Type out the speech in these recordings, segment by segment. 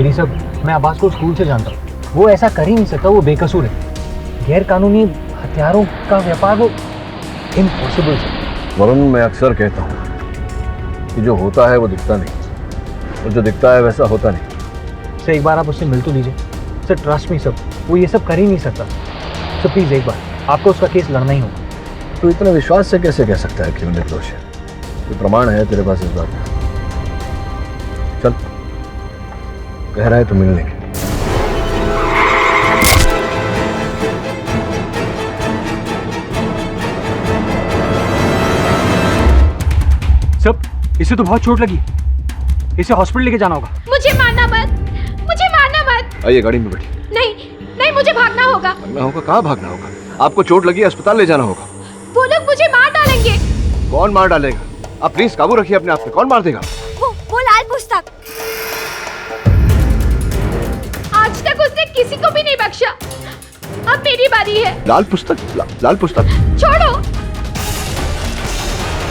गिरी साहब, मैं अब्बास को स्कूल से जानता हूँ, वो ऐसा कर ही नहीं सकता, वो बेकसूर है। गैर कानूनी हथियारों का व्यापार वो इम्पॉसिबल है। वरुण, मैं अक्सर कहता हूँ कि जो होता है वो दिखता नहीं, और जो दिखता है वैसा होता नहीं। सर एक बार आप उससे मिल तो लीजिए। सर ट्रस्ट मी सर, वो ये सब कर ही नहीं सकता। सर प्लीज़ एक बार, आपको उसका केस लड़ना ही होगा। तो इतने विश्वास से कैसे कह सकता है कि वो निर्दोष है? कोई प्रमाण है तेरे पास इस बात का? चल, कह रहा है तो मिल लेंगे। सब, इसे तो बहुत चोट लगी, इसे हॉस्पिटल लेके जाना होगा। मुझे मारना मत, मुझे मारना मत। आइए गाड़ी में बैठिए। नहीं नहीं, मुझे भागना होगा। भागना होगा? कहाँ भागना होगा? आपको चोट लगी, अस्पताल ले जाना होगा। वो लोग मुझे मार डालेंगे। कौन मार डालेगा? आप प्लीज काबू रखिए अपने आप पे। कौन मार देगा? वो लाल पुस्तक। आज तक उसने किसी को भी नहीं बख्शा, अब मेरी बारी है। लाल पुस्तक? लाल पुस्तक? छोड़ो।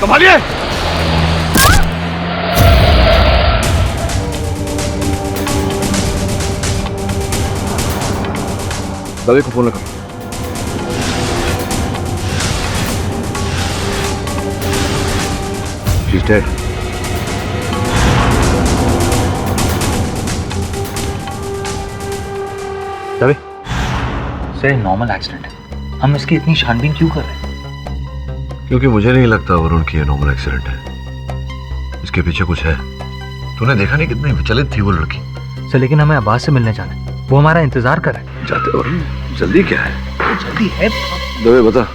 संभालिए। दवे को फोन लगा। She's dead. Dave, sir normal accident है, हम इसकी इतनी छानबीन क्यों कर रहे हैं? क्योंकि मुझे नहीं लगता वरुण कि ये नॉर्मल एक्सीडेंट है। इसके पीछे कुछ है। तूने देखा नहीं कितनी विचलित थी वो लड़की? सर लेकिन हमें अब्बास से मिलने जाना है, वो हमारा इंतजार कर रहा है। जाते वरुण, जल्दी क्या है? जल्दी है। दवे बता,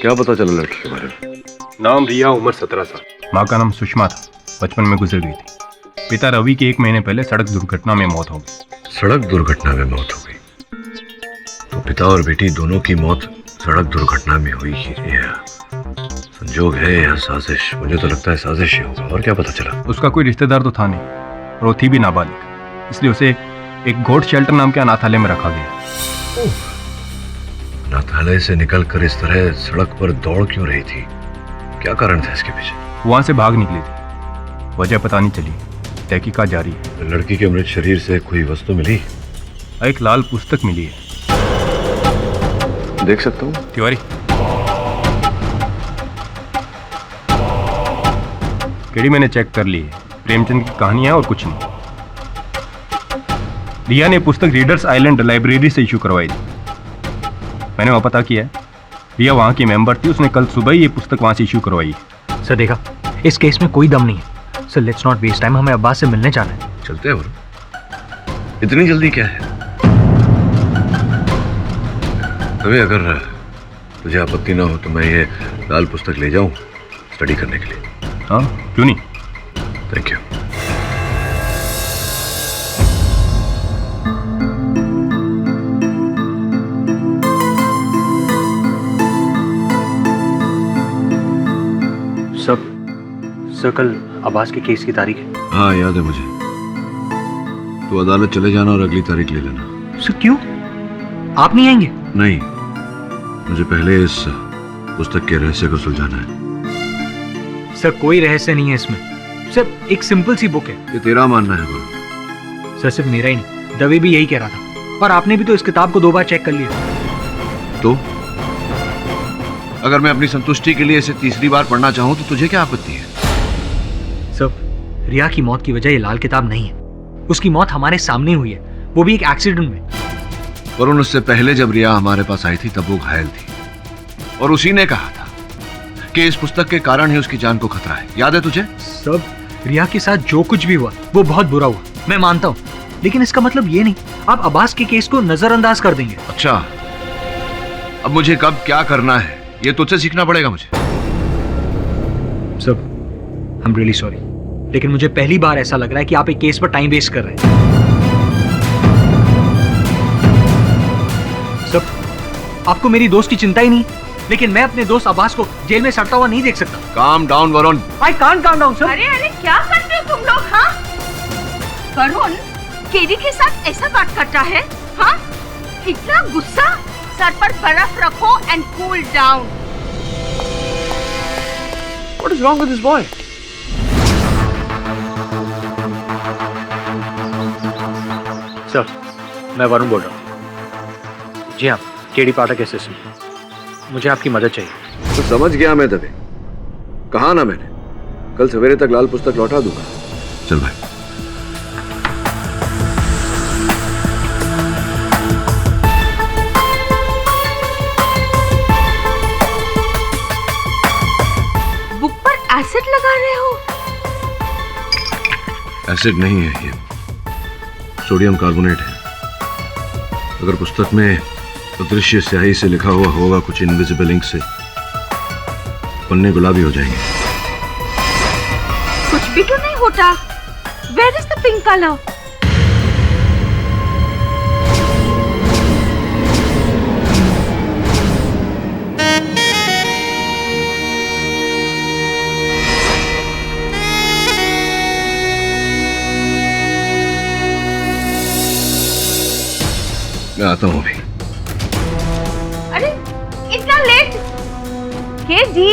क्या पता चला लड़की के बारे में? नाम रिया, उम्र 17 साल। माँ का नाम सुषमा था, बचपन में गुजर गई थी। पिता रवि की 1 महीने पहले सड़क दुर्घटना में मौत हो गई। सड़क दुर्घटना में मौत हो गई? तो पिता और बेटी दोनों की मौत सड़क दुर्घटना में हुई ही है। संजोग है या साजिश? मुझे तो लगता है साजिश ही होगा। और क्या पता चला? उसका कोई रिश्तेदार तो था नहीं, और वो थी भी नाबालिग, इसलिए उसे एक गोड शेल्टर नाम के अनाथालय में रखा गया। अनाथालय से निकलकर इस तरह सड़क पर दौड़ क्यों रही थी? क्या कारण था इसके पीछे? वहां से भाग निकली थी, वजह पता नहीं चली, तहकीकात जारी है। लड़की के मृत शरीर से कोई वस्तु मिली? एक लाल पुस्तक मिली है। देख सकता हूँ? तिवारी, केडी मैंने चेक कर ली है, प्रेमचंद की कहानी है और कुछ नहीं। रिया ने पुस्तक रीडर्स आइलैंड लाइब्रेरी से इशू करवाई थी। मैंने वहां पता किया है, रिया वहां की मेंबर थी, उसने कल सुबह ही ये पुस्तक वहां से इशू करवाई है। सर देखा, इस केस में कोई दम नहीं है। Sir let's not waste time, हमें अब्बास से मिलने जाना है। चलते हैं वरुण, इतनी जल्दी क्या है? अभी अगर तुझे आपत्ति ना हो तो मैं ये लाल पुस्तक ले जाऊं स्टडी करने के लिए। हाँ क्यों नहीं। Thank you. सर कल अब्बास के केस की तारीख है। हाँ याद है मुझे। तो अदालत चले जाना और अगली तारीख ले लेना। सर क्यों, आप नहीं आएंगे? नहीं, मुझे पहले इस पुस्तक के रहस्य को सुलझाना है। सर कोई रहस्य नहीं है इसमें, सर एक सिंपल सी बुक है। ये तेरा मानना है वरुण? सर सिर्फ मेरा ही नहीं, दवे भी यही कह रहा था, और आपने भी तो इस किताब को 2 बार चेक कर लिया। तो अगर मैं अपनी संतुष्टि के लिए इसे तीसरी बार पढ़ना चाहूं तो तुझे क्या आपत्ति है? सब, रिया की मौत की वजह ये लाल किताब नहीं है, उसकी मौत हमारे सामने हुई है, वो भी एक एक्सीडेंट में। वरुण, उससे पहले जब रिया हमारे पास आई थी तब वो घायल थी, और उसी ने कहा था कि इस पुस्तक के कारण ही उसकी जान को खतरा है। याद है तुझे? सब, रिया के साथ जो कुछ भी हुआ वो बहुत बुरा हुआ, मैं मानता हूँ, लेकिन इसका मतलब ये नहीं आप अब्बास के केस को नजरअंदाज कर देंगे। अच्छा, अब मुझे कब क्या करना है ये तुझसे सीखना पड़ेगा मुझे। सब, आई एम रियली सॉरी, लेकिन मुझे पहली बार ऐसा लग रहा है कि आप एक केस पर टाइम वेस्ट कर रहे हैं। सब, आपको मेरी दोस्त की चिंता ही नहीं, लेकिन मैं अपने दोस्त अब्बास को जेल में सड़ता हुआ नहीं देख सकता। Calm down Varun. I can't calm down sir. अरे अरे क्या करते हो तुम लोग? हाँ वरुण, केडी के साथ ऐसा बात करता है? हाँ इतना गुस्सा? सर पर बर्फ रखो and cool down. What is wrong with this boy? Sir, मैं वरुण बोल रहा हूँ। जी हाँ, केडी पाठक एसएससी। मुझे आपकी मदद चाहिए। तो समझ गया मैं तभी, कहा ना मैंने, कल सवेरे तक लाल पुस्तक लौटा दूंगा। चल भाई। बुक पर एसिड लगा रहे हो? एसिड नहीं है, ये सोडियम कार्बोनेट है। अगर पुस्तक में अदृश्य स्याही से लिखा हुआ होगा कुछ इनविजिबल इंक से, पन्ने गुलाबी हो जाएंगे। कुछ भी क्यों नहीं होता? Where is the pink color? मैं आता हूँ अभी। अरे इतना लेट? केडी,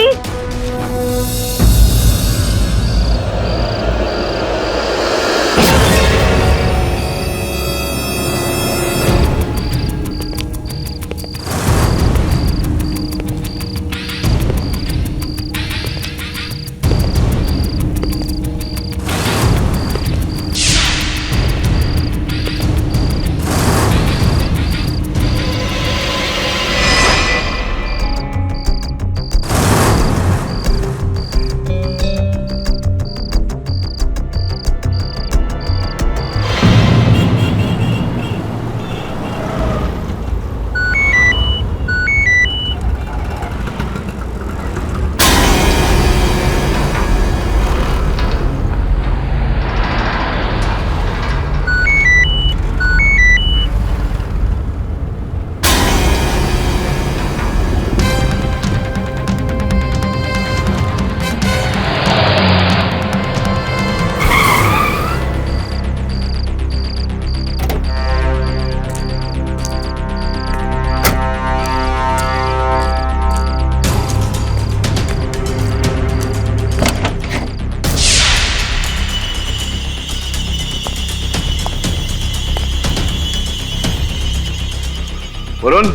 वरुण,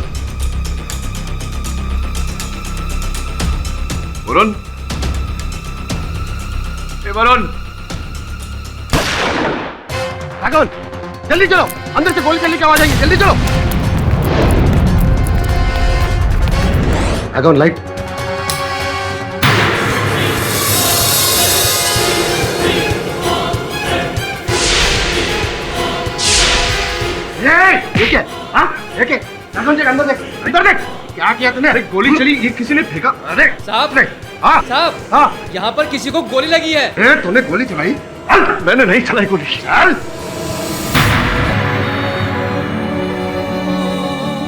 वरुण, ए वरुण, राघवन, जल्दी चलो, अंदर से गोली चलने की आवाज आएगी, जल्दी चलो। राघवन, लाइट। ये क्या? हाँ, ये क्या? राघवन देख, अंदर देख, अंदर देख। क्या किया तूने? अरे गोली चली, ये किसी ने फेंका। अरे साहब, हाँ साहब, हाँ, यहाँ पर किसी को गोली लगी है। तूने गोली चलाई? मैंने नहीं चलाई गोली। चल।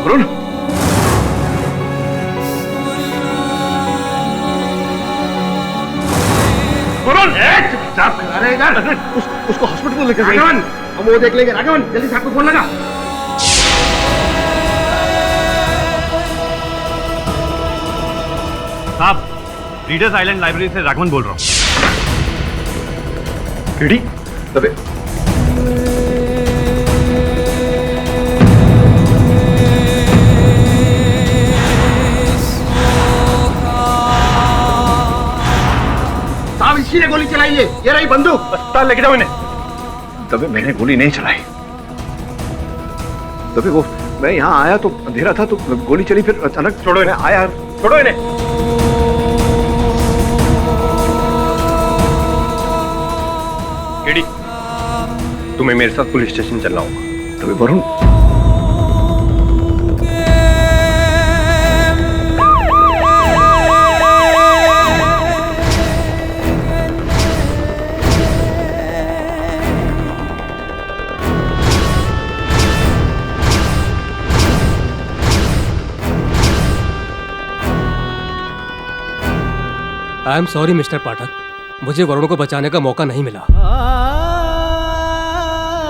वरुण, वरुण, चुपचाप खड़ा रहे इधर। उसको हॉस्पिटल लेकर जाइए। राघवन, हम वो देख लेंगे। राघवन, जल्दी साहब को फोन लगा। साहब, रीडर्स आइलैंड लाइब्रेरी से राघवन बोल रहा हूँ। केडी, अबे साहब, इसी ने गोली चलाई है। ये रही बंदूक। अस्पताल लेके जाओ इन्हें। तबे मैंने गोली नहीं चलाई। तबे वो मैं यहाँ आया तो अंधेरा था, तो गोली चली, फिर अचानक छोड़ो इन्हें। आया। छोड़ो इन्हें। केडी, तुम्हें मेरे साथ पुलिस स्टेशन चलना होगा। तबे Varun, I am sorry mister Pathak, मुझे वरुण को बचाने का मौका नहीं मिला।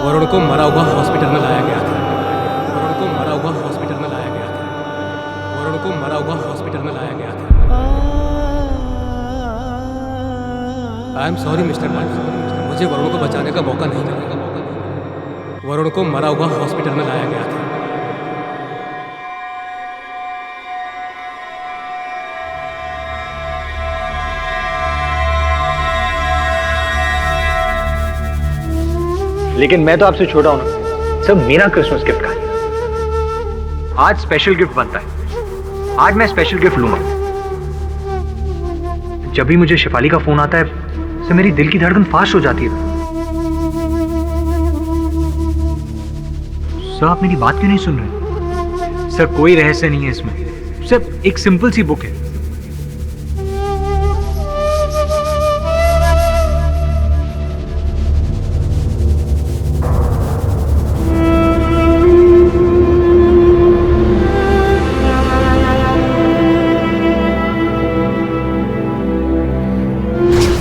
वरुण को मरा हुआ हॉस्पिटल में लाया गया था। वरुण को मरा हुआ हॉस्पिटल में लाया गया था। वरुण को मरा हुआ हॉस्पिटल में लाया गया था। आई एम सॉरी मिस्टर पाठक, मुझे वरुण को बचाने का मौका नहीं मिला। वरुण को मरा हुआ हॉस्पिटल में लाया गया था। लेकिन मैं तो आपसे छोटा हूं ना सर, मेरा क्रिसमस गिफ्ट कहां है? आज स्पेशल गिफ्ट बनता है, आज मैं स्पेशल गिफ्ट लूंगा। जब भी मुझे शिफाली का फोन आता है सर, मेरी दिल की धड़कन फास्ट हो जाती है। सर आप मेरी बात क्यों नहीं सुन रहे? सर कोई रहस्य नहीं है इसमें, सर एक सिंपल सी बुक है।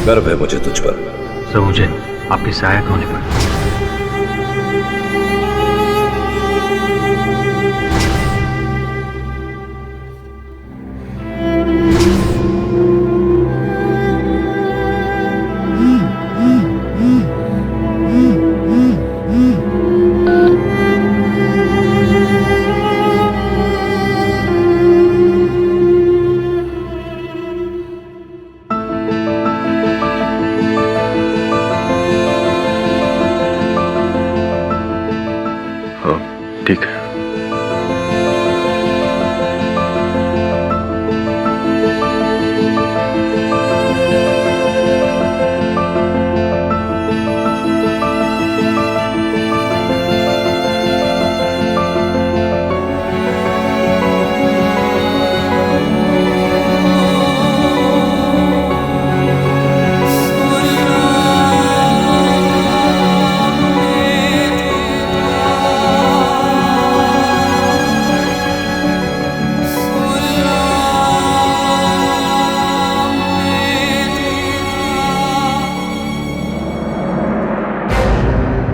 गर्व है मुझे तुझ पर। सर मुझे आपके सहायक होने पर। ठीक है।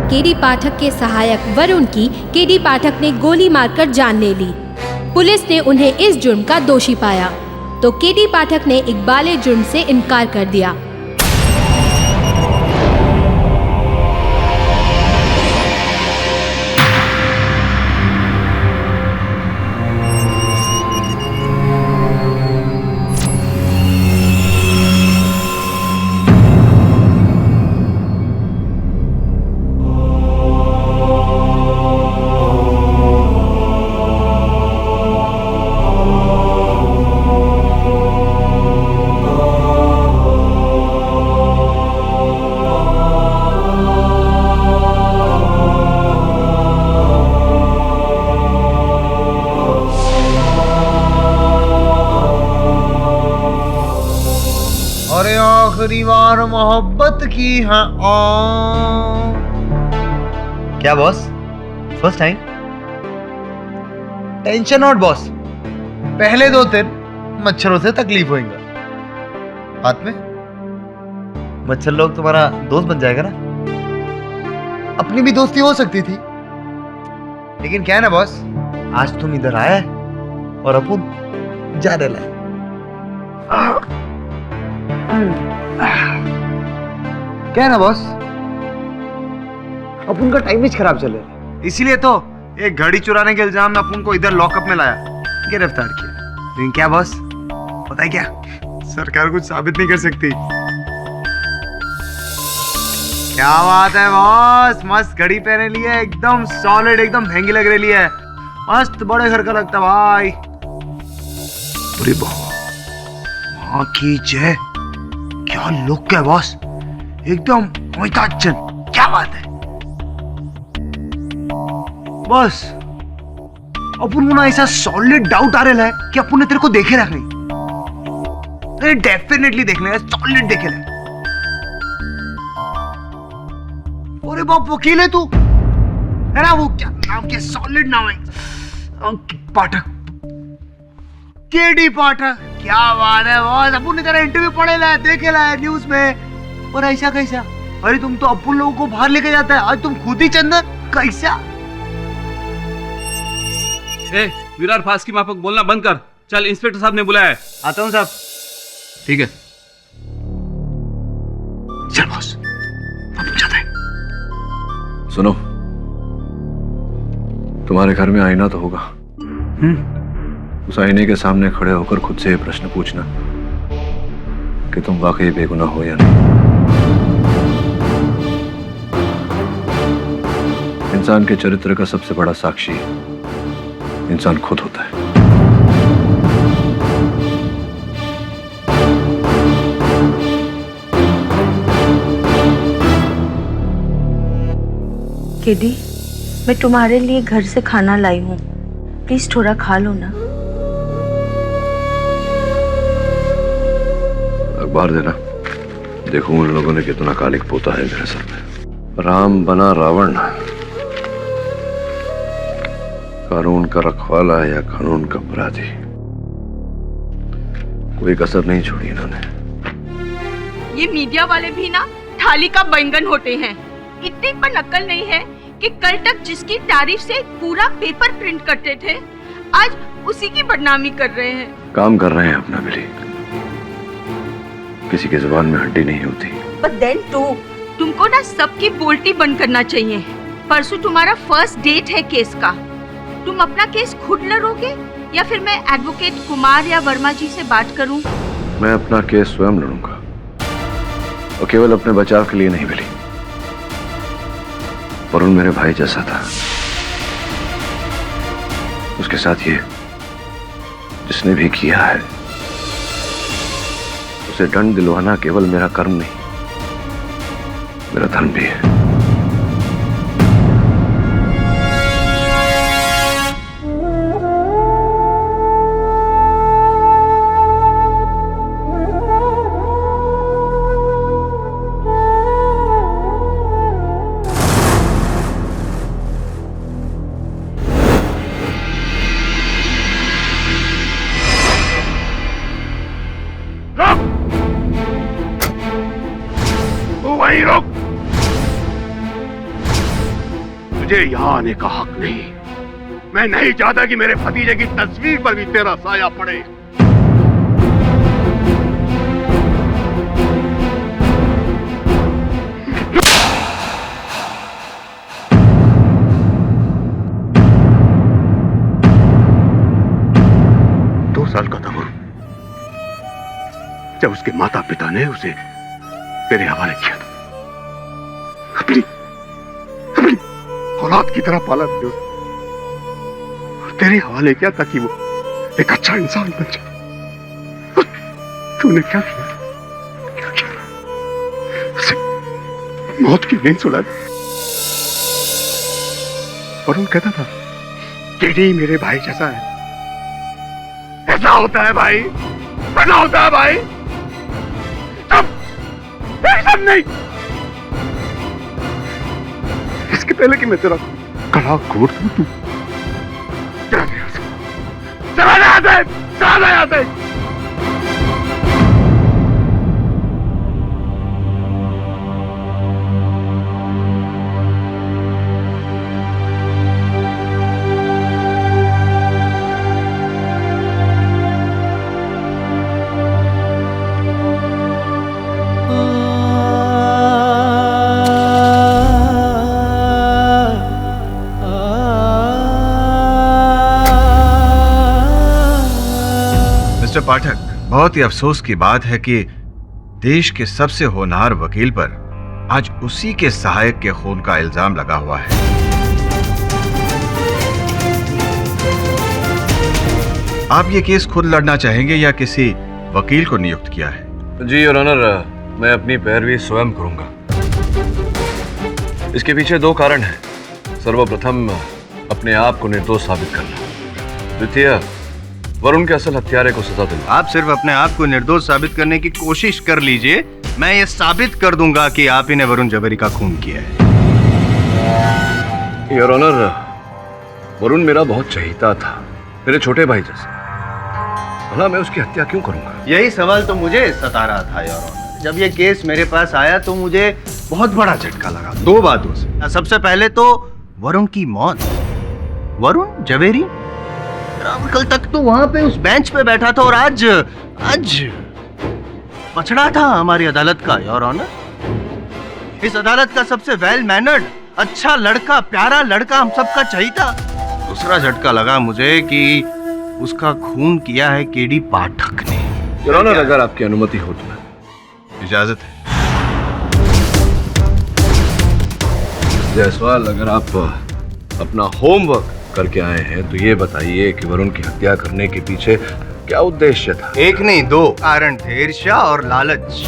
केडी पाठक के सहायक वरुण की केडी पाठक ने गोली मारकर जान ले ली। पुलिस ने उन्हें इस जुर्म का दोषी पाया तो केडी पाठक ने इकबाले जुर्म से इनकार कर दिया। आखिरी बार मोहब्बत की है। क्या boss, first time? Tension not boss, पहले 2 दिन मच्छरों से तकलीफ होगा, बाद में मच्छर लोग तुम्हारा दोस्त बन जाएगा ना। अपनी भी दोस्ती हो सकती थी, लेकिन क्या है ना बॉस, आज तुम इधर आए और अपन जाने लगे। क्या है ना बॉस, अपन का टाइम भी खराब चल रहा है, इसीलिए तो एक घड़ी चुराने के इल्जाम में अपन को इधर लॉकअप में लाया, गिरफ्तार किया। लेकिन क्या बॉस, पता है क्या, सरकार कुछ साबित नहीं कर सकती। क्या बात है बॉस, मस्त घड़ी पहने लिए, एकदम सॉलिड, एकदम महंगी लग रही है, मस्त बड़े घर का लगता भाई। अरे माँ की जय, क्या लुक है बॉस, एकदम अमिताभ बच्चन, क्या बात है बॉस। अपन को ना ऐसा सॉलिड डाउट आ रहा है कि अपन ने तेरे को देखे रख नहीं। अरे डेफिनेटली देखने है, सॉलिड देखे रहे। अरे बाप, वकील है तू, है ना? वो क्या नाम, क्या सॉलिड नाम है, पाठक, केडी पाठक। क्या बात है बॉस, अपन ने तेरा इंटरव्यू पढ़े ला, देखे ला न्यूज में, और ऐसा कैसा? अरे तुम तो अपन लोगों को बाहर लेके जाता है, आज तुम खुद ही चंदन, कैसा? ए, विराट फास्ट की माफक बोलना बंद कर, चल इंस्पेक्टर साहब ने बुलाया है। आता हूँ साहब। ठीक है, चल बॉस, अब जाता है। सुनो, तुम्हारे घर में आईना तो होगा। उस आईने के सामने खड़े होकर खुद से ये प्रश्न पूछना कि तुम वाकई बेगुनाह हो या नहीं। इंसान के चरित्र का सबसे बड़ा साक्षी इंसान खुद होता है। केडी, मैं तुम्हारे लिए घर से खाना लाई हूँ, प्लीज थोड़ा खा लो ना। अखबार देना, देखूं उन लोगों ने कितना कालिक पोता है मेरे सर पे। राम बना रावण, कानून का रखवाला या कानून का अपराधी, कोई कसर नहीं छोड़ी इन्होंने। ये मीडिया वाले भी ना थाली का बैंगन होते हैं। इतनी पर अक्ल नहीं है कि कल तक जिसकी तारीफ से पूरा पेपर प्रिंट करते थे, आज उसी की बदनामी कर रहे हैं। काम कर रहे हैं अपना बिली, किसी की जुबान में हड्डी नहीं होती। But then too, तुमको ना सबकी बोलती बंद करना चाहिए। परसों तुम्हारा फर्स्ट डेट है केस का। तुम अपना केस खुद लड़ोगे या फिर मैं एडवोकेट कुमार या वर्मा जी से बात करूं? मैं अपना केस स्वयं लड़ूंगा, और केवल अपने बचाव के लिए नहीं बिली। वरुण मेरे भाई जैसा था, उसके साथ ये जिसने भी किया है उसे दंड दिलवाना केवल मेरा कर्म नहीं, मेरा धर्म भी है। तुझे यहाँ आने का हक नहीं। मैं नहीं चाहता कि मेरे भतीजे की तस्वीर पर भी तेरा साया पड़े। दो साल का था वो जब उसके माता पिता ने उसे तेरे हवाले किया था। अपनी औलाद की तरह पाला तुझे और तेरे हवाले किया ताकि वो एक अच्छा इंसान बन जाए। तूने क्या किया? क्या किया? उसे मौत की नींद सुला दी। वरुण कहता था केडी मेरे भाई जैसा है। ऐसा होता है भाई, ऐसा होता है भाई। सब नहीं, इसके पहले कि मैं तेरा गला घोट दूं, तू चला जाते। मिस्टर पाठक, बहुत ही अफसोस की बात है कि देश के सबसे होनहार वकील पर आज उसी के सहायक के खून का इल्जाम लगा हुआ है। आप ये केस खुद लड़ना चाहेंगे या किसी वकील को नियुक्त किया है? जी योर ऑनर, मैं अपनी पैरवी स्वयं करूंगा। इसके पीछे दो कारण हैं। सर्वप्रथम अपने आप को निर्दोष साबित करना, द्वितीय वरुण के असल हत्यारे को सजा देना। आप सिर्फ अपने आप को निर्दोष साबित करने की कोशिश कर लीजिए, मैं ये साबित कर दूंगा कि आप ही ने वरुण जवेरी का खून किया है। योर ऑनर, वरुण मेरा बहुत चहीता था, मेरे छोटे भाई जैसा। भला मैं उसकी हत्या क्यों करूंगा? यही सवाल तो मुझे सता रहा था योर ऑनर। जब ये केस मेरे पास आया तो मुझे बहुत बड़ा झटका लगा दो बातों से। सबसे पहले तो वरुण की मौत। वरुण जवेरी कल तक तो वहां पे उस बेंच पे बैठा था और आज पछड़ा था हमारी अदालत का योर ऑनर। इस अदालत का सबसे वेल मैनर्ड, अच्छा लड़का, प्यारा लड़का, हम सबका चहीता दूसरा झटका लगा मुझे कि उसका खून किया है केडी पाठक ने। योर ऑनर, अगर आपकी अनुमति हो तो इजाजत है। जायसवाल, अगर आप अपना होमवर्क करके आए हैं तो ये बताइए कि वरुण की हत्या करने के पीछे क्या उद्देश्य था? एक नहीं, दो कारण थे, ईर्ष्या और लालच।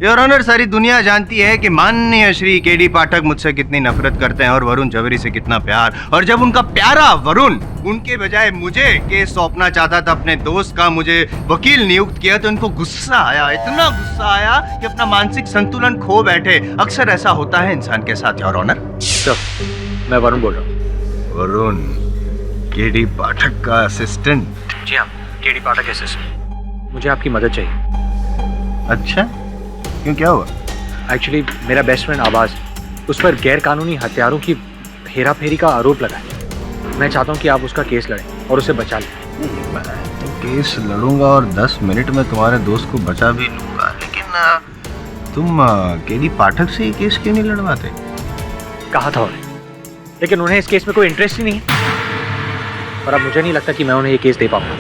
योर ऑनर, सारी दुनिया जानती है कि माननीय श्री केडी पाठक मुझसे कितनी नफरत करते हैं और वरुण जवेरी से कितना प्यार। और जब उनका प्यारा वरुण उनके बजाय मुझे केस सौंपना चाहता था, अपने दोस्त का मुझे वकील नियुक्त किया, तो इनको गुस्सा आया, इतना गुस्सा आया कि अपना मानसिक संतुलन खो बैठे। अक्सर ऐसा होता है इंसान के साथ योर ऑनर। मैं वरुण बोल रहा हूँ। वरुण केडी पाठक का असिस्टेंट? जी हाँ, केडी पाठक असिस्टेंट। मुझे आपकी मदद चाहिए। अच्छा, क्यों, क्या हुआ? एक्चुअली मेरा बेस्ट फ्रेंड आवाज, उस पर गैर कानूनी हथियारों की हेरा फेरी का आरोप लगा है। मैं चाहता हूँ कि आप उसका केस लड़ें और उसे बचा लें। मैं तो केस लड़ूंगा और 10 मिनट में तुम्हारे दोस्त को बचा भी लूंगा, लेकिन तुम केडी पाठक से ये केस क्यों नहीं लड़वाते? कहा था उन्हें, लेकिन उन्हें इस केस में कोई इंटरेस्ट ही नहीं है। और अब मुझे नहीं लगता कि मैं उन्हें ये केस दे पाऊंगा।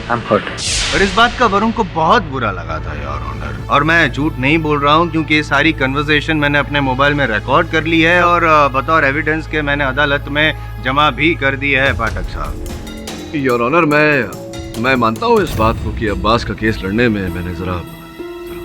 I'm hurt. और इस बात का वरुण को बहुत बुरा लगा था योर ऑनर, और मैं झूठ नहीं बोल रहा हूँ क्योंकि ये सारी कन्वर्सेशन मैंने अपने मोबाइल में रिकॉर्ड कर ली है और बतौर एविडेंस के मैंने अदालत में जमा भी कर दी है पाठक साहब। योर ऑनर, मैं मानता हूँ इस बात को कि अब्बास का केस लड़ने में मैंने जरा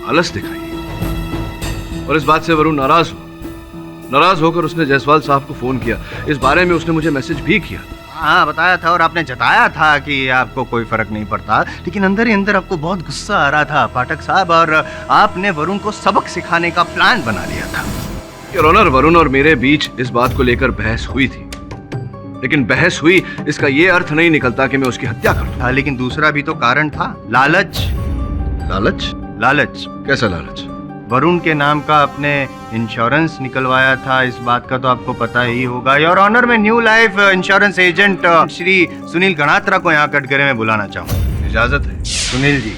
आलस दिखाई, और इस बात से वरुण नाराज होकर उसने जायसवाल साहब को फोन किया। इस बारे में उसने मुझे मैसेज भी किया। हाँ, बताया था और आपने जताया था कि आपको कोई फर्क नहीं पड़ता, लेकिन अंदर ही अंदर आपको बहुत गुस्सा आ रहा था पाठक साहब, और आपने वरुण को सबक सिखाने का प्लान बना लिया था। योर ऑनर, वरुण और मेरे बीच इस बात को लेकर बहस हुई थी, लेकिन बहस हुई इसका ये अर्थ नहीं निकलता कि मैं उसकी हत्या कर दूं। हाँ, लेकिन दूसरा भी तो कारण था, लालच। लालच? लालच? कैसा लालच? वरुण के नाम का अपने इंश्योरेंस निकलवाया था, इस बात का तो आपको पता ही होगा। योर ऑनर, मैं new life insurance agent Shri Sunil Ganatra को यहाँ कटघरे में बुलाना चाहूँ। इजाजत है? सुनील जी,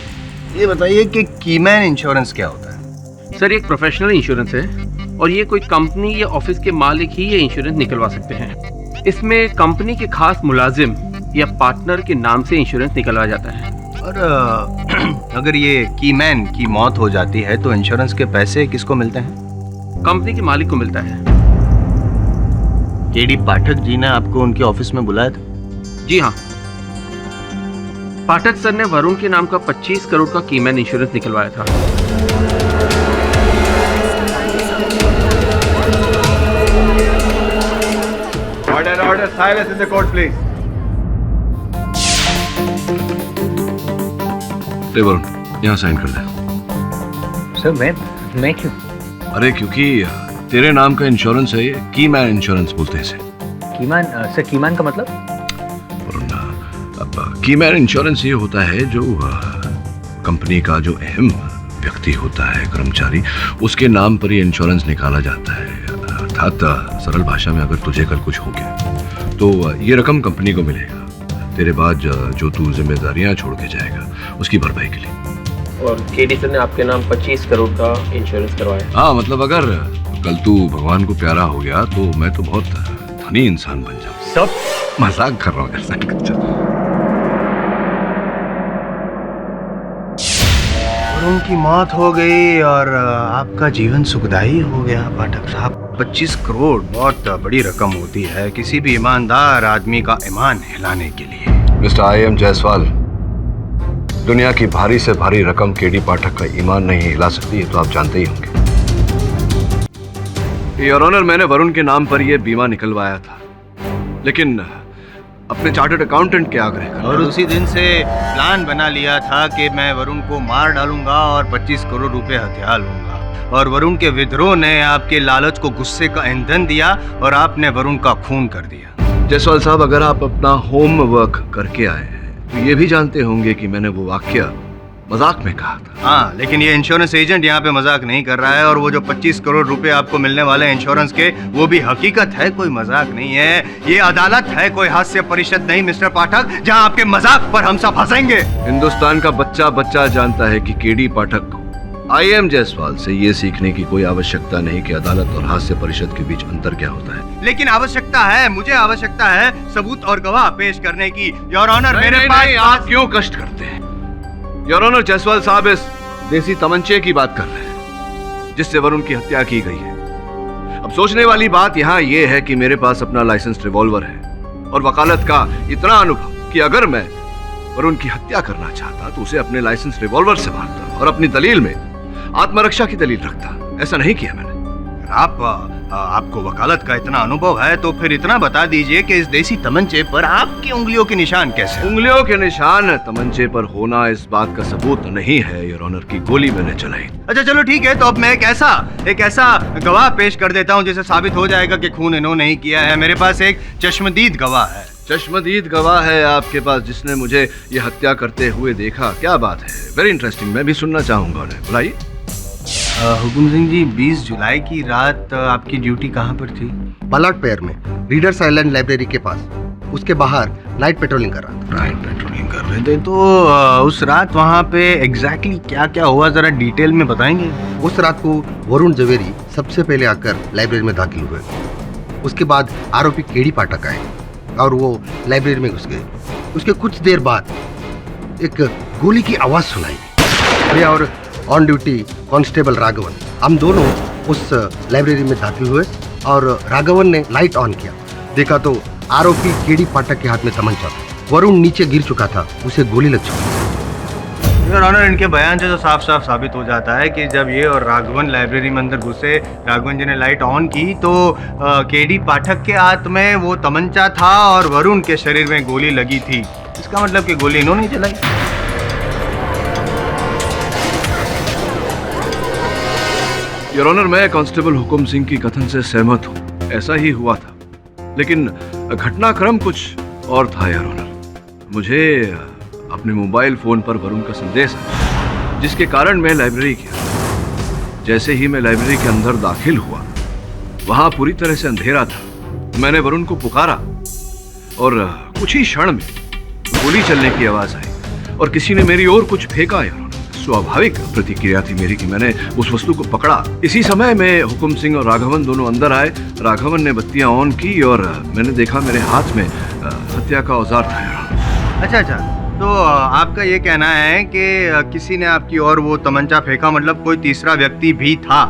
ये बताइए कि कीमैन इंश्योरेंस क्या होता है? सर, ये एक प्रोफेशनल इंश्योरेंस है और ये कोई कंपनी या ऑफिस के मालिक ही ये इंश्योरेंस निकलवा सकते हैं। इसमें कंपनी के खास मुलाजिम या पार्टनर के नाम से इंश्योरेंस निकलवाया जाता है। और अगर ये कीमैन की मौत हो जाती है तो इंश्योरेंस के पैसे किसको मिलते हैं? कंपनी के मालिक को मिलता है। केडी पाठक जी ने आपको उनके ऑफिस में बुलाया था? जी हाँ, पाठक सर ने वरुण के नाम का 25 करोड़ का कीमैन इंश्योरेंस निकलवाया था। Order, silence in the court please. ले वरुण, यहाँ साइन कर दे। सर, मैं क्यों? अरे क्योंकि तेरे नाम का इंश्योरेंस है, ये कीमैन इंश्योरेंस बोलते हैं इसे। कीमैन? सर, कीमैन का मतलब? अब कीमैन इंश्योरेंस ये होता है जो कंपनी का जो अहम व्यक्ति होता है, कर्मचारी, उसके नाम पर ये इंश्योरेंस निकाला जाता है। अर्थात सरल भाषा में अगर तुझे कल कुछ हो गया तो ये रकम कंपनी को मिलेगा तेरे बाद जो तू जिम्मेदारियां छोड़ के जाएगा उसकी भरपाई के लिए। और केडी सर ने आपके नाम 25 करोड़ का इंश्योरेंस करवाया। हाँ, मतलब अगर कल तू भगवान को प्यारा हो गया तो मैं तो बहुत धनी इंसान बन जाऊँ। सब मजाक कर रहा हूँ यार, साइन कर। वरुण की मौत हो गई और आपका जीवन सुखदायी हो गया पाठक साहब। 25 करोड़ बहुत बड़ी रकम होती है किसी भी ईमानदार आदमी का ईमान हिलाने के लिए। Mister I.M. जायसवाल, दुनिया की भारी से भारी रकम केडी पाठक का ईमान नहीं हिला सकती, है तो आप जानते ही होंगे। योर ऑनर, मैंने वरुण के नाम पर यह बीमा निकलवाया था, लेकिन अपने चार्टर्ड अकाउंटेंट के आग्रह और उसी दिन से प्लान बना लिया था कि मैं वरुण को मार डालूंगा और 25 करोड़ रुपए हथिया लूंगा। और वरुण के विद्रोह ने आपके लालच को गुस्से का ईंधन दिया और आपने वरुण का खून कर दिया। जायसवाल साहब, अगर आप अपना होमवर्क करके आए हैं तो ये भी जानते होंगे कि मैंने वो वाक्य मजाक में कहा था। हाँ, लेकिन ये इंश्योरेंस एजेंट यहाँ पे मजाक नहीं कर रहा है, और वो जो 25 करोड़ रुपए आपको मिलने वाले हैं इंश्योरेंस के, वो भी हकीकत है, कोई मजाक नहीं है। ये अदालत है, कोई हास्य परिषद नहीं मिस्टर पाठक, जहाँ आपके मजाक पर हम सब हंसेंगे। हिंदुस्तान का बच्चा बच्चा जानता है कि केडी पाठक IM जायसवाल से ये सीखने की कोई आवश्यकता नहीं कि अदालत और हास्य परिषद के बीच अंतर क्या होता है। लेकिन आवश्यकता है, मुझे आवश्यकता है सबूत और गवाह पेश करने की। योर ऑनर, मेरे पास आप क्यों कष्ट करते हैं? योर ऑनर, जायसवाल साहब इस देसी तमंचे की बात कर रहे हैं जिससे वरुण की हत्या की गई है। अब सोचने वाली बात यहाँ ये है कि मेरे पास अपना लाइसेंस रिवॉल्वर है और वकालत का इतना अनुभव कि अगर मैं वरुण की हत्या करना चाहता तो उसे अपने लाइसेंस रिवॉल्वर से मारता और अपनी दलील में आत्मरक्षा की दलील रखता। ऐसा नहीं किया मैंने। आपको वकालत का इतना अनुभव है तो फिर इतना बता दीजिए कि इस देसी तमंचे पर आपकी उंगलियों के निशान कैसे? उंगलियों के निशान तमंचे पर होना इस बात का सबूत नहीं है योर ऑनर की गोली मैंने चलाई। अच्छा चलो ठीक है, तो अब मैं एक ऐसा गवाह पेश कर देता हूं जिससे साबित हो जाएगा कि खून इन्होंने नहीं किया है। मेरे पास एक चश्मदीद गवाह है। चश्मदीद गवाह है आपके पास जिसने मुझे ये हत्या करते हुए देखा? क्या बात है, वेरी इंटरेस्टिंग। मैं भी सुनना चाहूंगा उन्हें, बुलाइए। हुकुम सिंह जी, 20 जुलाई की रात आपकी ड्यूटी कहाँ पर थी? बलाट पेयर में, रीडर्स आइलैंड लाइब्रेरी के पास। उसके बाहर नाइट पेट्रोलिंग कर रहा था। नाइट पेट्रोलिंग कर रहे थे, तो उस रात वहाँ पे एग्जैक्टली क्या क्या हुआ, जरा डिटेल में बताएंगे? उस रात को वरुण जवेरी सबसे पहले आकर लाइब्रेरी में दाखिल हुए। उसके बाद आरोपी केडी पाठक आए और वो लाइब्रेरी में घुस गए। उसके कुछ देर बाद एक गोली की आवाज़ सुनाई दी और ऑन ड्यूटी कांस्टेबल राघवन, हम दोनों उस लाइब्रेरी में दाखिल हुए और राघवन ने लाइट ऑन किया। देखा तो आरोपी केडी पाठक के हाथ में तमंचा था। वरुण नीचे गिर चुका था, उसे गोली लग चुकी थी। योर ऑनर, इनके बयान से तो साफ साफ साबित हो जाता है कि जब ये और राघवन लाइब्रेरी में अंदर घुसे, राघवन जी ने लाइट ऑन की तो केडी पाठक के हाथ में वो तमंचा था और वरुण के शरीर में गोली लगी थी। इसका मतलब कि गोली इन्होंने चलाई। योर ऑनर, मैं कांस्टेबल हुकुम सिंह की कथन से सहमत हूँ, ऐसा ही हुआ था। लेकिन घटनाक्रम कुछ और था योर ऑनर। मुझे अपने मोबाइल फोन पर वरुण का संदेश आया जिसके कारण मैं लाइब्रेरी गया। जैसे ही मैं लाइब्रेरी के अंदर दाखिल हुआ, वहां पूरी तरह से अंधेरा था। मैंने वरुण को पुकारा और कुछ ही क्षण में गोली चलने की आवाज आई और किसी ने मेरी ओर कुछ फेंका। यार, स्वाभाविक प्रतिक्रिया थी मेरी कि मैंने उस वस्तु को पकड़ा। इसी समय में हुकुम सिंह और राघवन दोनों अंदर आए। राघवन ने बत्तियां ऑन की और मैंने देखा मेरे हाथ में हत्या का औजार था। यार, अच्छा, तो आपका ये कहना है कि किसी ने आपकी ओर वो तमंचा फेंका, मतलब कोई तीसरा व्यक्ति भी था?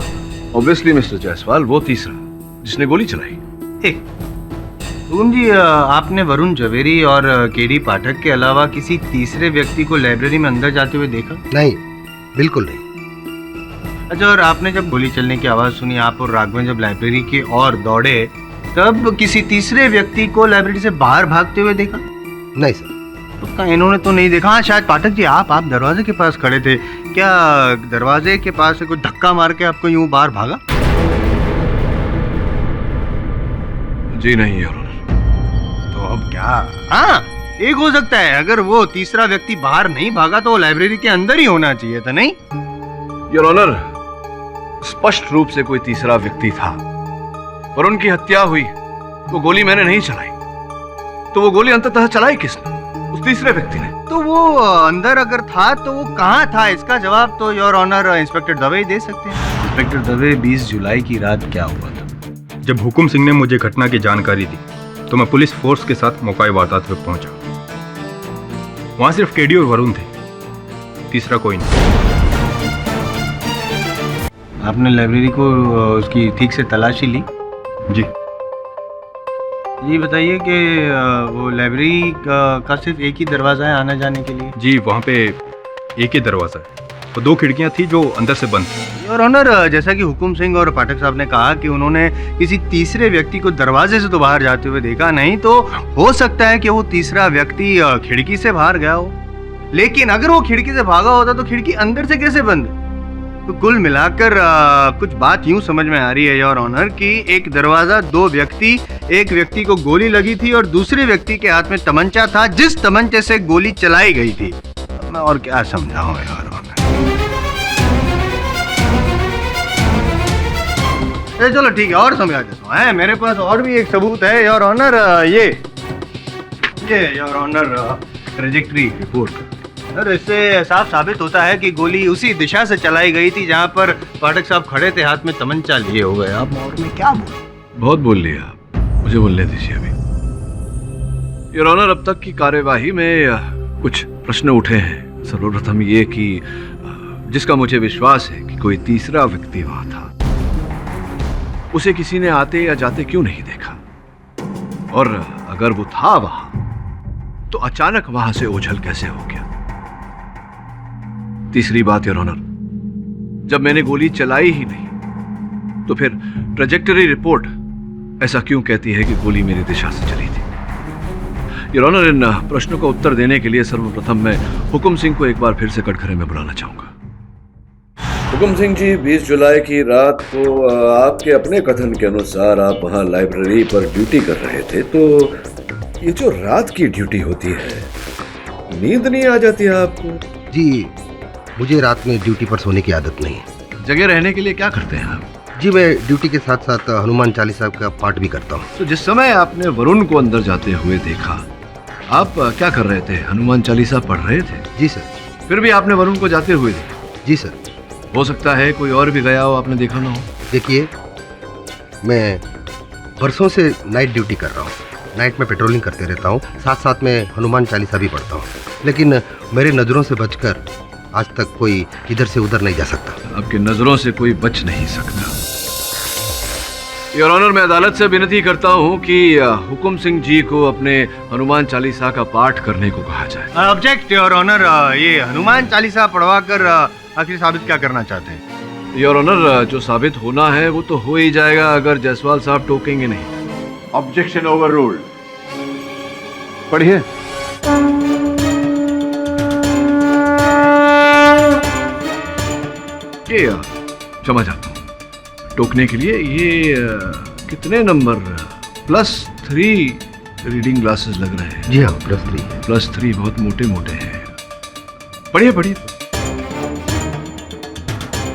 ऑब्वियसली मिस्टर जायसवाल, वो तीसरा जिसने गोली चलाई। हुकुम जी, आपने वरुण जवेरी और केडी पाठक के अलावा किसी तीसरे व्यक्ति को लाइब्रेरी में अंदर जाते हुए देखा? नहीं, बिल्कुल नहीं। अच्छा, और आपने जब गोली चलने की आवाज सुनी, आप और राघवन जब लाइब्रेरी की ओर दौड़े, तब किसी तीसरे व्यक्ति को लाइब्रेरी से बाहर भागते हुए देखा? नहीं सर। उसका इन्होंने तो नहीं देखा। हाँ, शायद पाठक जी आप दरवाजे के पास खड़े थे, क्या दरवाजे के पास से कोई धक्का मार के आपको यूं बाहर भागा? जी नहीं यार। तो अब क्या? हाँ, एक हो सकता है, अगर वो तीसरा व्यक्ति बाहर नहीं भागा तो वो लाइब्रेरी के अंदर ही होना चाहिए था, नहीं? योर ऑनर, स्पष्ट रूप से कोई तीसरा व्यक्ति था। और उनकी हत्या हुई, वो गोली मैंने नहीं चलाई, तो वो गोली अंततः चलाई किसने? उस तीसरे व्यक्ति ने। तो वो अंदर अगर था तो वो कहाँ था? इसका जवाब तो योर ऑनर इंस्पेक्टर दवे ही दे सकते हैं। इंस्पेक्टर दवे, 20 जुलाई की रात क्या हुआ था? जब हुकुम सिंह ने मुझे घटना की जानकारी दी तो मैं पुलिस फोर्स के साथ मौका वारदात पे पहुंचा। वहां सिर्फ केडी और वरुण थे, तीसरा कोई नहीं। आपने लाइब्रेरी को उसकी ठीक से तलाशी ली? जी। ये बताइए कि वो लाइब्रेरी का सिर्फ एक ही दरवाजा है आने जाने के लिए? जी, वहाँ पे एक ही दरवाजा है और 2 खिड़कियाँ थी जो अंदर से बंद थी। और ऑनर, जैसा कि हुकुम सिंह और पाठक साहब ने कहा कि उन्होंने किसी तीसरे व्यक्ति को दरवाजे से तो बाहर जाते हुए देखा नहीं, तो हो सकता है कि वो तीसरा व्यक्ति खिड़की से बाहर गया हो। लेकिन अगर वो खिड़की से भागा होता तो खिड़की अंदर से कैसे बंद? तो कुल मिलाकर कुछ बात यूं समझ में आ रही है योर ऑनर कि एक दरवाजा, 2 व्यक्ति, एक व्यक्ति को गोली लगी थी और दूसरे व्यक्ति के हाथ में तमंचा था जिस तमंचे से गोली चलाई गई थी। मैं और क्या समझाऊं योर ऑनर? चलो ठीक है, और समझा देता हूँ। मेरे पास और भी एक सबूत है योर ऑनर। ये your honour trajectory report. Sir इससे साफ साबित होता है कि गोली उसी दिशा से चलाई गई थी जहां पर पाठक साहब खड़े थे, हाथ में तमंचा लिए हुए। आप और में क्या बोले? बहुत बोल लिया आप, मुझे बोलने दीजिए अभी। योर ऑनर, अब तक की कार्यवाही में कुछ प्रश्न उठे हैं। सर्वप्रथम ये कि जिसका मुझे विश्वास है कि कोई तीसरा व्यक्ति वहां था, उसे किसी ने आते या जाते क्यों नहीं देखा, और अगर वो था वहां तो अचानक वहां से ओझल कैसे हो गया। तीसरी बात योर ऑनर, जब मैंने गोली चलाई ही नहीं तो फिर ट्रेजेक्टरी रिपोर्ट ऐसा क्यों कहती है कि गोली मेरी दिशा से चली थी। योर ऑनर, इन प्रश्नों का उत्तर देने के लिए सर्वप्रथम मैं हुकुम सिंह को एक बार फिर से कटघरे में बुलाना चाहूंगा। हुकुम सिंह जी, 20 जुलाई की रात को आपके अपने कथन के अनुसार आप वहां लाइब्रेरी पर ड्यूटी कर रहे थे, तो ये जो रात की ड्यूटी होती है, नींद नहीं आ जाती है आपको? जी, मुझे रात में ड्यूटी पर सोने की आदत नहीं है। जगह रहने के लिए क्या करते हैं आप? जी, मैं ड्यूटी के साथ साथ हनुमान चालीसा का पाठ भी करता हूँ। तो जिस समय आपने वरुण को अंदर जाते हुए देखा, आप क्या कर रहे थे? हनुमान चालीसा पढ़ रहे थे? जी सर। फिर भी आपने वरुण को जाते हुए देखा? जी सर। हो सकता है कोई और भी गया हो, आपने देखा ना हो। देखिए, मैं बरसों से नाइट ड्यूटी कर रहा हूँ, नाइट में पेट्रोलिंग करते रहता हूँ, साथ साथ में हनुमान चालीसा भी पढ़ता हूँ, लेकिन मेरे नज़रों से बचकर आज तक कोई इधर से उधर नहीं जा सकता। आपकी नज़रों से कोई बच नहीं सकता। योर ऑनर, मैं अदालत से विनती करता हूँ कि हुकुम सिंह जी को अपने हनुमान चालीसा का पाठ करने को कहा जाए। ऑब्जेक्ट योर ऑनर, ये हनुमान चालीसा पढ़वा कर आखिर साबित क्या करना चाहते हैं? योर ऑनर, जो साबित होना है वो तो हो ही जाएगा अगर जायसवाल साहब टोकेंगे नहीं। Objection over ruled. पढ़िए। ये क्षमा चाहता हूँ, टोकने के लिए ये कितने नंबर? +3 रीडिंग ग्लासेस लग रहे हैं। जी हाँ, +3। +3 बहुत मोटे मोटे हैं। पढ़िए पढ़िए।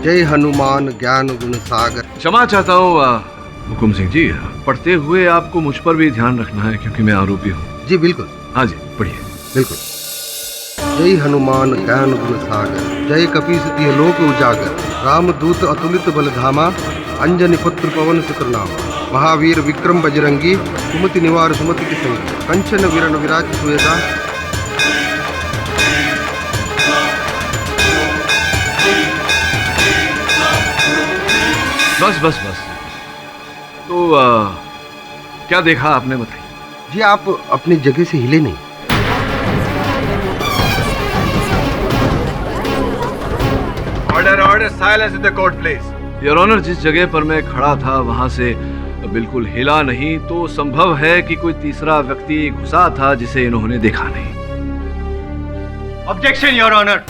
जय हनुमान ज्ञान गुण सागर। क्षमा चाहता हूँ हुकुम सिंह जी, पढ़ते हुए आपको मुझ पर भी ध्यान रखना है क्योंकि मैं आरोपी हूँ। जी बिल्कुल। हाँ जी, पढ़िए। बिल्कुल। जय हनुमान ज्ञान गुण सागर, जय कपीस तिह लोक उजागर, राम दूत अतुलित बल धामा, अंजनी पुत्र पवन सुत नाम, महावीर विक्रम बजरंगी, सुमति निवार सुमति के संगी, कंचन विरन विराज सुवेदा। बस बस बस। तो क्या देखा आपने, बताइए। जी, आप अपनी जगह से हिले नहीं। Order order, silence in the court please. Your honour, जिस जगह पर मैं खड़ा था वहां से बिल्कुल हिला नहीं, तो संभव है कि कोई तीसरा व्यक्ति घुसा था जिसे इन्होंने देखा नहीं। ऑब्जेक्शन योर ऑनर,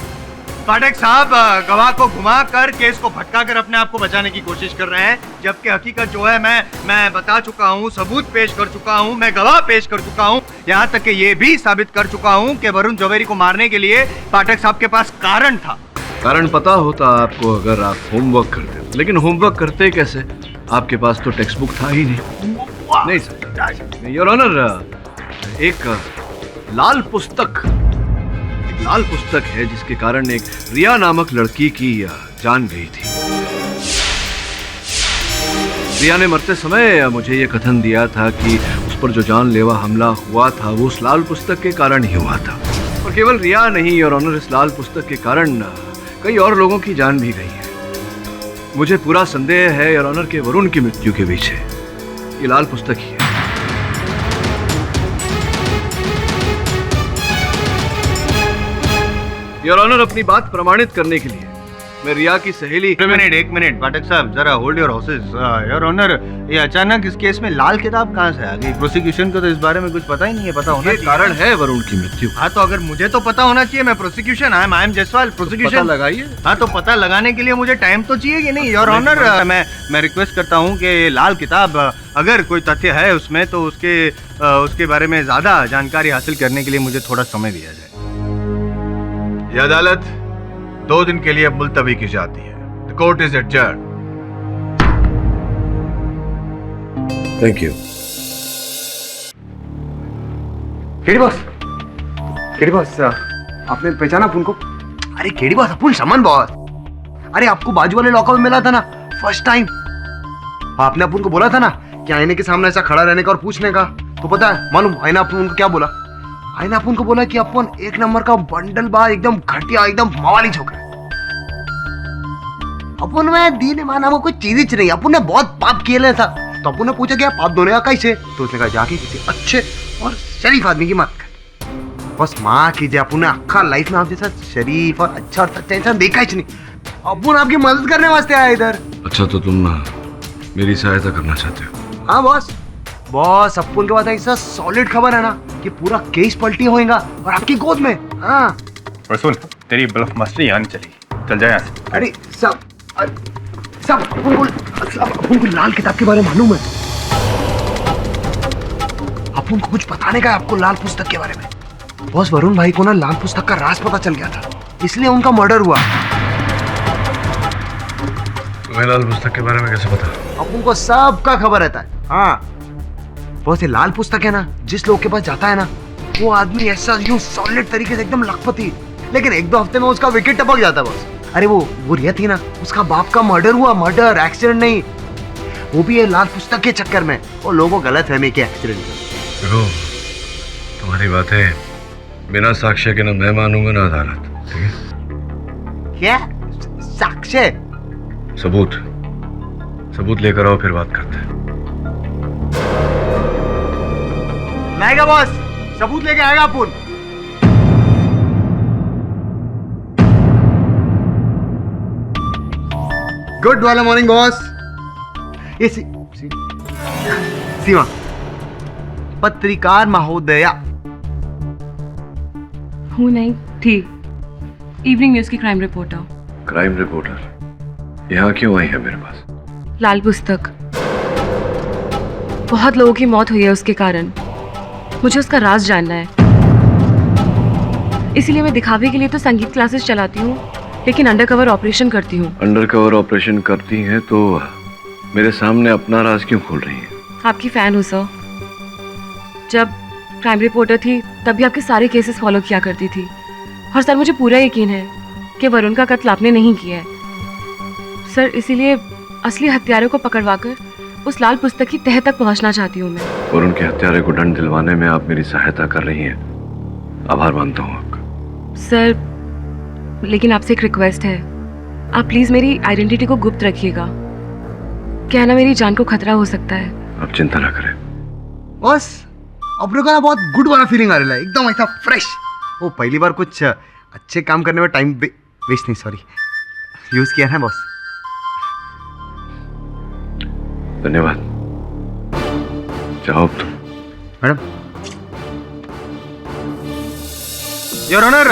पाठक साहब गवाह को घुमा कर केस को भटका कर अपने आप को बचाने की कोशिश कर रहे हैं, जबकि हकीकत जो है मैं बता चुका हूं, सबूत पेश कर चुका हूं, मैं गवाह पेश कर चुका हूं, यहां तक कि ये भी साबित कर चुका हूं कि वरुण जवेरी को मारने के लिए पाठक साहब के पास कारण था। कारण पता होता आपको अगर आप होमवर्क करते, लेकिन होमवर्क करते कैसे? आपके पास तो टेक्स्ट बुक था ही नहीं सर। योर ऑनर, एक लाल पुस्तक है जिसके कारण एक रिया नामक लड़की की जान गई थी। रिया ने मरते समय मुझे ये कथन दिया था कि उस पर जो जानलेवा हमला हुआ था वो उस लाल पुस्तक के कारण ही हुआ था। और केवल रिया नहीं योर ऑनर, इस लाल पुस्तक के कारण कई और लोगों की जान भी गई है। मुझे पूरा संदेह है योर ऑनर के वरुण की मृत्यु के पीछे ये लाल पुस्तक ही है। योर ऑनर, अपनी बात प्रमाणित करने के लिए मैं रिया की सहेली। एक मिनट पाठक साहब, जरा hold your horses. Your honour, ये अचानक इस केस में लाल किताब कहाँ से आ गई? प्रोसिक्यूशन को तो इस बारे में कुछ पता ही नहीं है। पता होना चाहिए। कारण है वरुण की मृत्यु। हाँ, तो अगर मुझे तो पता होना चाहिए, मैं prosecution I am Jaiswal, prosecution. पता लगाइए। हाँ, तो पता लगाने के लिए मुझे टाइम तो चाहिए कि नहीं? योर ऑनर, मैं रिक्वेस्ट करता हूँ कि लाल किताब अगर कोई तथ्य है उसमें तो उसके बारे में ज्यादा जानकारी हासिल करने के लिए मुझे थोड़ा समय दिया जाए। यह अदालत 2 दिन के लिए मुलतवी की जाती है। The court is adjourn. Thank you. KD boss, आपने पहचाना अपुन को? अरे केडी बॉस, अपुन समन बॉस। अरे आपको बाजू वाले लॉकअप में मिला था ना फर्स्ट टाइम। आपने अपुन को बोला था ना कि आईने के सामने ऐसा खड़ा रहने का और पूछने का। तो पता है मालूम आईना अपुन को क्या बोला? आईना अपुन को बोला कि अपन एक नंबर का बंडल बाज, एकदम घटिया, एकदम मवाली छोकरा। अपन में दीन ईमान वो कोई चीज ही नहीं। अपन ने बहुत पाप किए था। तो अपन ने पूछा क्या पाप धोने का कैसे? तो उसने कहा जाके किसी अच्छे और शरीफ आदमी की मत कर। बस माँ कीजिए, अपन ने अक्खा लाइफ में आप जैसा शरीफ और अच्छा और सच्चा इंसान देखा ही नहीं। अपन आपकी मदद करने वास्ते आया इधर। अच्छा तो तुम मेरी सहायता करना चाहते हो? हाँ बॉस। बॉस अपन के पास ऐसा सॉलिड खबर है ना कि पूरा केस पलटी होएगा और आपकी गोद में। हाँ और सुन, तेरी ब्लफ मास्टरी यहाँ नहीं चली, चल जाए यहाँ से। अरे सब अपन को लाल किताब के बारे में मालूम है। अपन को कुछ बताने का है आपको लाल पुस्तक के बारे में। बॉस वरुण भाई को ना लाल पुस्तक का राज पता चल गया था, इसलिए उनका मर्डर हुआ। तुम्हें लाल पुस्तक के बारे में कैसे पता? अपन को सबका खबर रहता है। हाँ बॉस, ये लाल पुस्तक है ना, जिस लोग के पास जाता है ना वो आदमी ऐसा यूं सॉलिड तरीके से एकदम लखपति, लेकिन एक दो हफ्ते में उसका विकेट टपक जाता है बॉस। अरे वो रिया थी ना, उसका बाप का मर्डर हुआ, मर्डर, एक्सीडेंट नहीं, वो भी है लाल पुस्तक के चक्कर में। और लोगों गलत फहमी के एक्सीडेंट। देखो तुम्हारी बातें बिना साक्ष्य के ना मैं मानूंगा ना अदालत, ठीक है? क्या साक्ष्य? सबूत लेकर आओ, फिर बात करते हैं। लाएगा बॉस, सबूत लेके आएगा अपन। गुड वाला मॉर्निंग बॉस। ये सीमा पत्रकार महोदया। हूँ नहीं थी, इवनिंग न्यूज की क्राइम रिपोर्टर। क्राइम रिपोर्टर यहाँ क्यों आई है मेरे पास? लाल पुस्तक, बहुत लोगों की मौत हुई है उसके कारण। मुझे उसका राज जानना है, इसीलिए मैं दिखावे के लिए तो संगीत क्लासेस चलाती हूँ, लेकिन अंडरकवर ऑपरेशन करती हूँ। अंडरकवर ऑपरेशन करती हैं तो मेरे सामने अपना राज क्यों खोल रही हैं? आपकी फैन हूँ सर। जब क्राइम रिपोर्टर थी तब भी आपके सारे केसेस फॉलो किया करती थी। और सर मुझे पूरा यकीन है कि वरुण का कत्ल आपने नहीं किया है सर, इसीलिए असली हत्यारे को पकड़वाकर उस लाल पुस्तक की तह तक पहुंचना चाहती हूँ मैं। वरुण के हत्यारे को दंड दिलवाने में आप मेरी सहायता कर रही हैं, आभार मानता हूँ आपका। सर लेकिन आपसे एक रिक्वेस्ट है, आप प्लीज मेरी आइडेंटिटी को गुप्त रखिएगा। क्या ना मेरी जान को खतरा हो सकता है। आप चिंता ना करें बस। अपने को ना बहुत गुड वाला फीलिंग आ रहा है, एकदम ऐसा फ्रेश। वो पहली बार कुछ अच्छे काम करने में टाइम वेस्ट नहीं, सॉरी, यूज किया है बॉस। धन्यवाद। जाओ तुम। मैडम। योर ऑनर,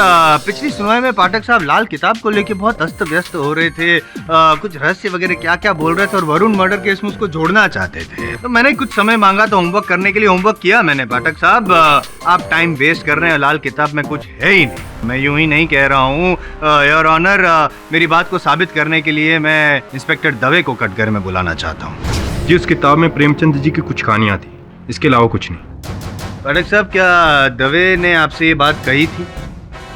पिछली सुनवाई में पाठक साहब लाल किताब को लेके बहुत अस्त व्यस्त हो रहे थे। कुछ रहस्य वगैरह क्या क्या बोल रहे थे और वरुण मर्डर केस में उसको जोड़ना चाहते थे। तो मैंने कुछ समय मांगा तो होमवर्क करने के लिए होमवर्क किया मैंने। पाठक साहब आप टाइम वेस्ट कर रहे हैं, लाल किताब में कुछ है ही नहीं। मैं यूं ही नहीं कह रहा हूँ योर ऑनर, मेरी बात को साबित करने के लिए मैं इंस्पेक्टर दवे को कटघरे में बुलाना चाहता हूँ। जी, उस किताब में प्रेमचंद जी की कुछ कहानियाँ थी, इसके अलावा कुछ नहीं। पाठक साहब, क्या दवे ने आपसे ये बात कही थी?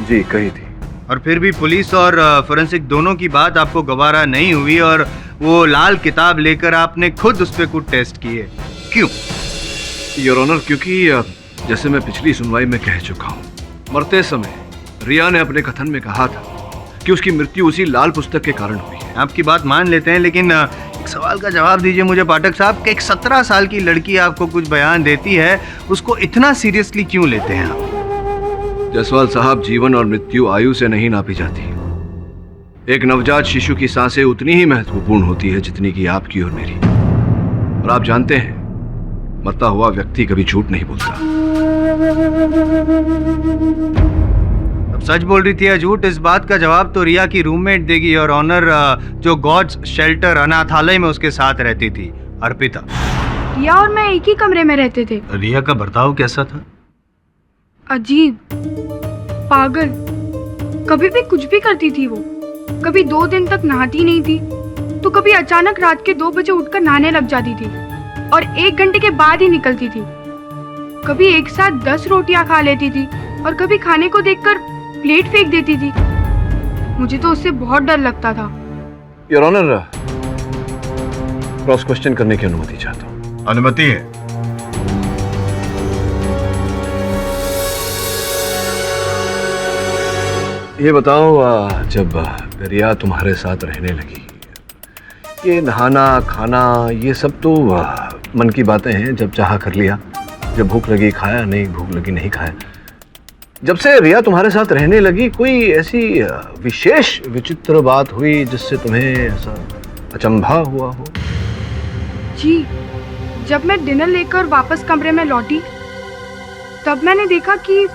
जी कही थी। और फिर भी पुलिस और फोरेंसिक दोनों की बात आपको गवारा नहीं हुई और वो लाल किताब लेकर आपने खुद उस पर कुछ टेस्ट किए, क्यों? योर ऑनर, क्योंकि जैसे मैं पिछली सुनवाई में कह चुका हूँ, मरते समय रिया ने अपने कथन में कहा था कि उसकी मृत्यु उसी लाल पुस्तक के कारण हुई है। आपकी बात मान लेते हैं, लेकिन एक सवाल का जवाब दीजिए मुझे पाठक साहब कि एक 17 साल की लड़की आपको कुछ बयान देती है, उसको इतना सीरियसली क्यों लेते हैं आप? जायसवाल साहब, जीवन और मृत्यु आयु से नहीं नापी जाती। एक नवजात शिशु की सांसें उतनी ही महत्वपूर्ण होती है जितनी कि आपकी और मेरी। और आप जानते हैं, मरता हुआ व्यक्ति कभी झूठ नहीं बोलता। अब सच बोल रही थी या झूठ, इस बात का जवाब तो रिया की रूममेट देगी और ऑनर, जो गॉड्स शेल्टर अनाथालय में उसके साथ रहती थी, अर्पिता। रिया और मैं एक ही कमरे में रहते थे। रिया का बर्ताव कैसा था? अजीब, पागल, कभी भी कुछ भी करती थी वो। कभी 2 दिन तक नहाती नहीं थी, तो कभी अचानक रात के 2 बजे उठकर नहाने लग जाती थी और 1 घंटे के बाद ही निकलती थी। कभी एक साथ 10 रोटियां खा लेती थी और कभी खाने को देखकर प्लेट फेंक देती थी। मुझे तो उससे बहुत डर लगता था। योर ऑनर, क्रॉस क्वेश्चन करने की अनुमति चाहता हूँ। अनुमति है। ये बताओ, जब रिया तुम्हारे साथ रहने लगी, ये नहाना खाना ये सब तो मन की बातें हैं, जब चाहा कर लिया, जब भूख लगी खाया, नहीं भूख लगी नहीं खाया। जब से रिया तुम्हारे साथ रहने लगी, कोई ऐसी विशेष विचित्र बात हुई जिससे तुम्हें ऐसा अचंभा हुआ हो? जी, जब मैं डिनर लेकर वापस कमरे में लौटी, तब मैंने देखा कि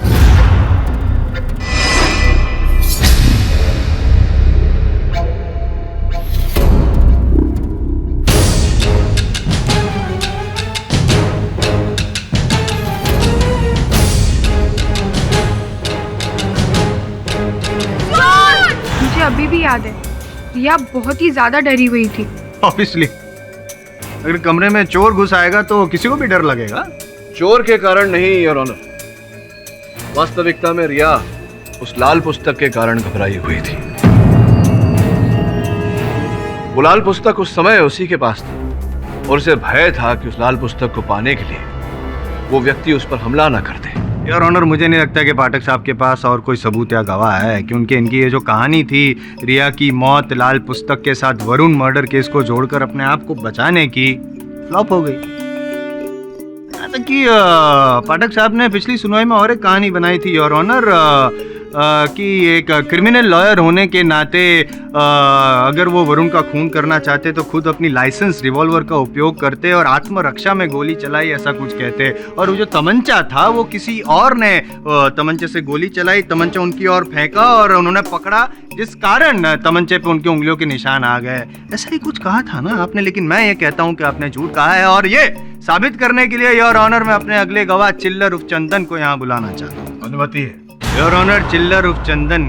मुझे अभी भी याद है, रिया बहुत ही ज्यादा डरी हुई थी। ऑब्वियसली, अगर कमरे में चोर घुस आएगा तो किसी को भी डर लगेगा। चोर के कारण नहीं योर ऑनर, वास्तविकता में रिया उस लाल पुस्तक के कारण घबराई हुई थी। वो लाल पुस्तक उस समय उसी के पास था और उसे भय था कि उस लाल पुस्तक को पाने के लिए वो व्यक्ति उस पर हमला ना कर दे। योर ऑनर, मुझे नहीं लगता कि पाठक साहब के पास और कोई सबूत या गवाह है, क्योंकि इनकी ये जो कहानी थी रिया की मौत लाल पुस्तक के साथ वरुण मर्डर केस को जोड़कर अपने आप को बचाने की, फ्लॉप हो गई। यहाँ तक कि पाठक साहब ने पिछली सुनवाई में और एक कहानी बनाई थी योर ऑनर, कि एक क्रिमिनल लॉयर होने के नाते अगर वो वरुण का खून करना चाहते तो खुद अपनी लाइसेंस रिवॉल्वर का उपयोग करते और आत्मरक्षा में गोली चलाई, ऐसा कुछ कहते। और वो जो तमंचा था वो किसी और ने तमंचे से गोली चलाई, तमंचा उनकी ओर फेंका और उन्होंने पकड़ा, जिस कारण तमंचे पे उनकी उंगलियों के निशान आ गए। ऐसा ही कुछ कहा था ना आपने, लेकिन मैं ये कहता हूँ कि आपने झूठ कहा है। और ये साबित करने के लिए योर ऑनर मैं अपने अगले गवाह चिल्लर उर्फ चंदन को यहाँ बुलाना चाहता हूँ। अनुमति है। योर ऑनर, चिल्लर उर्फ चंदन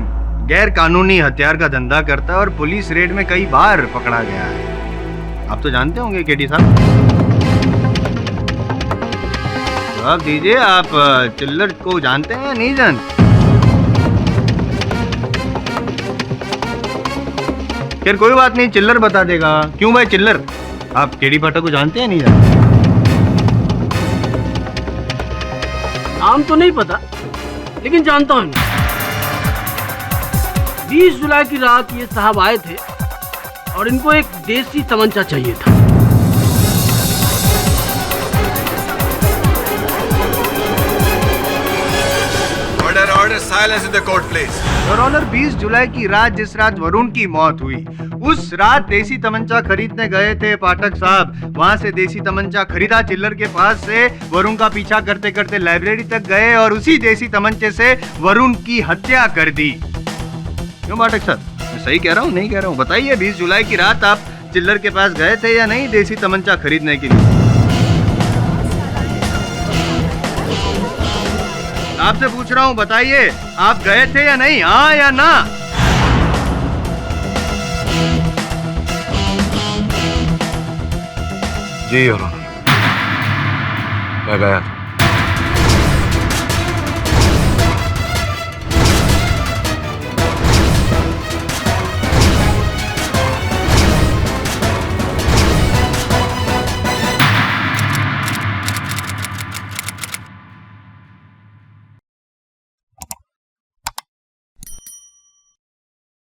गैर कानूनी हथियार का धंधा करता है और पुलिस रेड में कई बार पकड़ा गया है। आप तो जानते होंगे केडी साहब। जवाब दीजिए, आप चिल्लर को जानते हैं या नहीं जानते? फिर कोई बात नहीं, चिल्लर बता देगा। क्यों भाई चिल्लर, आप केडी पाठक को जानते हैं या नहीं जानते? नाम तो नहीं पता, लेकिन जानता हूँ। 20 जुलाई की रात ये साहब आए थे और इनको एक देसी तमंचा चाहिए था। Order order, silence in the court please. Your honour, 20 जुलाई की रात, जिस रात वरुण की मौत हुई, उस रात देसी तमंचा खरीदने गए थे पाठक साहब। वहां से देसी तमंचा खरीदा चिल्लर के पास से, वरुण का पीछा करते करते लाइब्रेरी तक गए और उसी देसी तमंचे से वरुण की हत्या कर दी। क्यों पाठक साहब, मैं सही कह रहा हूँ नहीं कह रहा हूँ? बताइए, 20 जुलाई की रात आप चिल्लर के पास गए थे या नहीं देसी तमंचा खरीदने के लिए? आपसे पूछ रहा हूँ, बताइए, आप गए थे या नहीं, हाँ या ना? जी योर ऑनर, मैं गया था।